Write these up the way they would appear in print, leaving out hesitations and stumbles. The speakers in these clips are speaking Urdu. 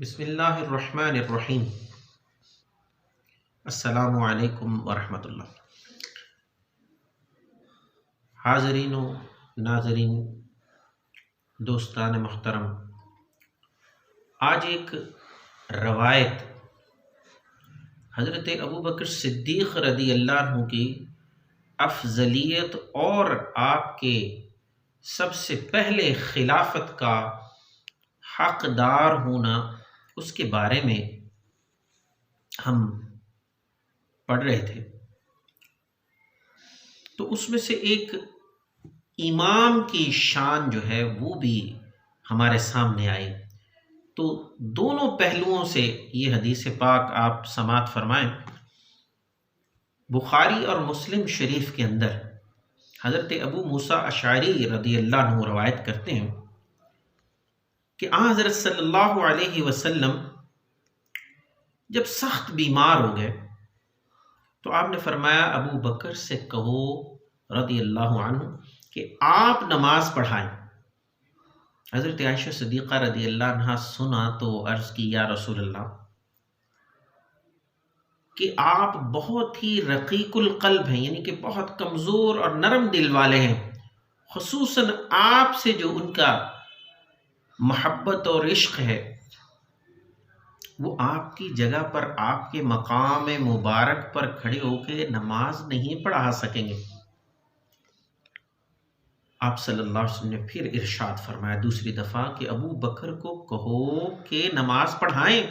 بسم اللہ الرحمن الرحیم۔ السلام علیکم ورحمۃ اللہ۔ حاضرین و ناظرین، دوستان محترم، آج ایک روایت حضرت ابوبکر صدیق رضی اللہ عنہ کی افضلیت اور آپ کے سب سے پہلے خلافت کا حقدار ہونا، اس کے بارے میں ہم پڑھ رہے تھے۔ تو اس میں سے ایک امام کی شان جو ہے وہ بھی ہمارے سامنے آئی۔ تو دونوں پہلوؤں سے یہ حدیث پاک آپ سماعت فرمائیں۔ بخاری اور مسلم شریف کے اندر حضرت ابو موسیٰ اشعری رضی اللہ عنہ روایت کرتے ہیں کہ حضرت صلی اللہ علیہ وسلم جب سخت بیمار ہو گئے تو آپ نے فرمایا ابو بکر سے کہو رضی اللہ عنہ کہ آپ نماز پڑھائیں۔ حضرت عائشہ صدیقہ رضی اللہ عنہ سنا تو عرض کی یا رسول اللہ کہ آپ بہت ہی رقیق القلب ہیں، یعنی کہ بہت کمزور اور نرم دل والے ہیں، خصوصاً آپ سے جو ان کا محبت اور عشق ہے وہ آپ کی جگہ پر آپ کے مقام مبارک پر کھڑے ہو کے نماز نہیں پڑھا سکیں گے۔ آپ صلی اللہ علیہ وسلم نے پھر ارشاد فرمایا دوسری دفعہ کہ ابو بکر کو کہو کہ نماز پڑھائیں۔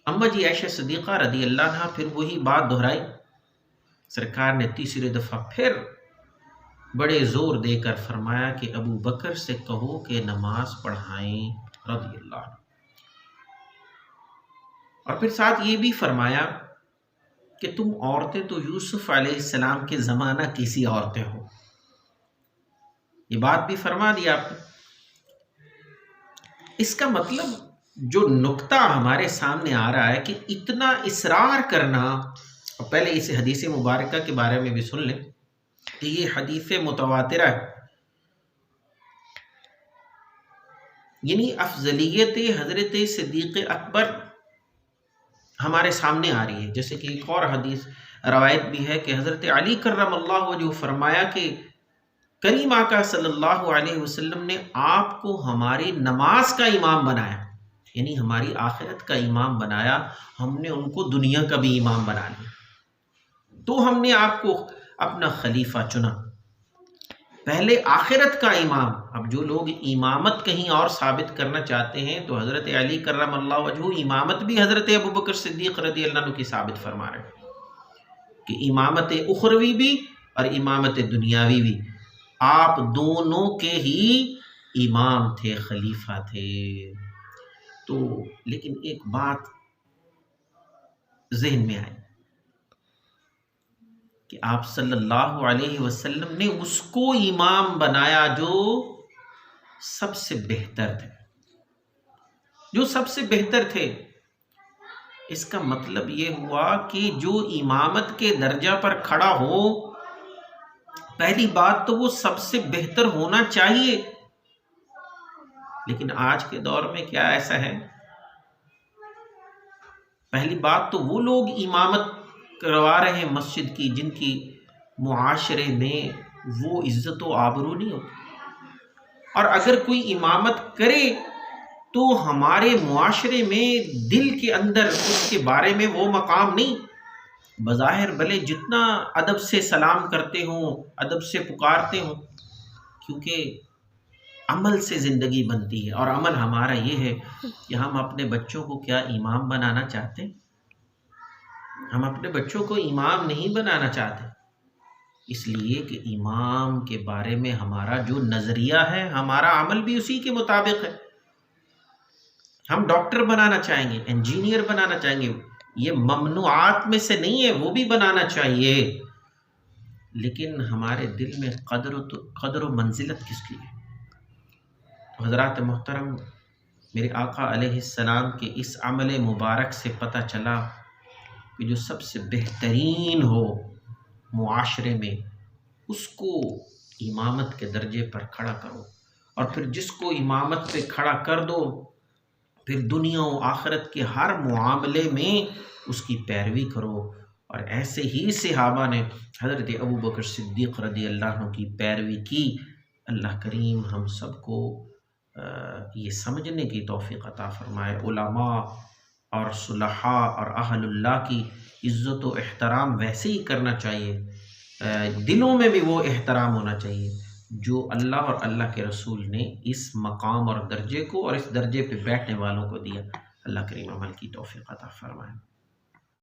اما جی عائشہ صدیقہ رضی اللہ عنہ پھر وہی بات دہرائی۔ سرکار نے تیسری دفعہ پھر بڑے زور دے کر فرمایا کہ ابو بکر سے کہو کہ نماز پڑھائیں رضی اللہ عنہ۔ اور پھر ساتھ یہ بھی فرمایا کہ تم عورتیں تو یوسف علیہ السلام کے زمانہ کسی عورتیں ہو۔ یہ بات بھی فرما دیا آپ نے۔ اس کا مطلب جو نقطہ ہمارے سامنے آ رہا ہے کہ اتنا اصرار کرنا، اور پہلے اس حدیث مبارکہ کے بارے میں بھی سن لیں کہ یہ حدیث متواترہ ہے، یعنی افضلیت حضرت صدیق اکبر ہمارے سامنے آ رہی ہے۔ جیسے کہ ایک اور حدیث روایت بھی ہے کہ حضرت علی کرم اللہ وجہہ فرمایا کہ کریم آقا صلی اللہ علیہ وسلم نے آپ کو ہماری نماز کا امام بنایا، یعنی ہماری آخرت کا امام بنایا، ہم نے ان کو دنیا کا بھی امام بنا لیا، تو ہم نے آپ کو اپنا خلیفہ چنا۔ پہلے آخرت کا امام۔ اب جو لوگ امامت کہیں اور ثابت کرنا چاہتے ہیں تو حضرت علی کرم اللہ وجہہ امامت بھی حضرت ابوبکر صدیق رضی اللہ عنہ کی ثابت فرما رہے ہیں کہ امامت اخروی بھی اور امامت دنیاوی بھی آپ دونوں کے ہی امام تھے، خلیفہ تھے۔ تو لیکن ایک بات ذہن میں آئی کہ آپ صلی اللہ علیہ وسلم نے اس کو امام بنایا جو سب سے بہتر تھے، جو سب سے بہتر تھے۔ اس کا مطلب یہ ہوا کہ جو امامت کے درجہ پر کھڑا ہو، پہلی بات تو وہ سب سے بہتر ہونا چاہیے۔ لیکن آج کے دور میں کیا ایسا ہے؟ پہلی بات تو وہ لوگ امامت کروا رہے ہیں مسجد کی جن کی معاشرے میں وہ عزت و آبرو نہیں ہوتی، اور اگر کوئی امامت کرے تو ہمارے معاشرے میں دل کے اندر اس کے بارے میں وہ مقام نہیں۔ بظاہر بھلے جتنا ادب سے سلام کرتے ہوں، ادب سے پکارتے ہوں، کیونکہ عمل سے زندگی بنتی ہے، اور عمل ہمارا یہ ہے کہ ہم اپنے بچوں کو کیا امام بنانا چاہتے ہیں؟ ہم اپنے بچوں کو امام نہیں بنانا چاہتے، اس لیے کہ امام کے بارے میں ہمارا جو نظریہ ہے، ہمارا عمل بھی اسی کے مطابق ہے۔ ہم ڈاکٹر بنانا چاہیں گے، انجینئر بنانا چاہیں گے، یہ ممنوعات میں سے نہیں ہے، وہ بھی بنانا چاہیے، لیکن ہمارے دل میں قدر و منزلت کس کی ہے؟ حضرات محترم، میرے آقا علیہ السلام کے اس عمل مبارک سے پتہ چلا کہ جو سب سے بہترین ہو معاشرے میں اس کو امامت کے درجے پر کھڑا کرو، اور پھر جس کو امامت پہ کھڑا کر دو پھر دنیا و آخرت کے ہر معاملے میں اس کی پیروی کرو۔ اور ایسے ہی صحابہ نے حضرت ابوبکر صدیق رضی اللہ عنہ کی پیروی کی۔ اللہ کریم ہم سب کو یہ سمجھنے کی توفیق عطا فرمائے۔ علماء اور صلحاء اور اہل اللہ کی عزت و احترام ویسے ہی کرنا چاہیے، دلوں میں بھی وہ احترام ہونا چاہیے جو اللہ اور اللہ کے رسول نے اس مقام اور درجے کو اور اس درجے پہ بیٹھنے والوں کو دیا۔ اللہ کریم عمل کی توفیق عطا فرمائے۔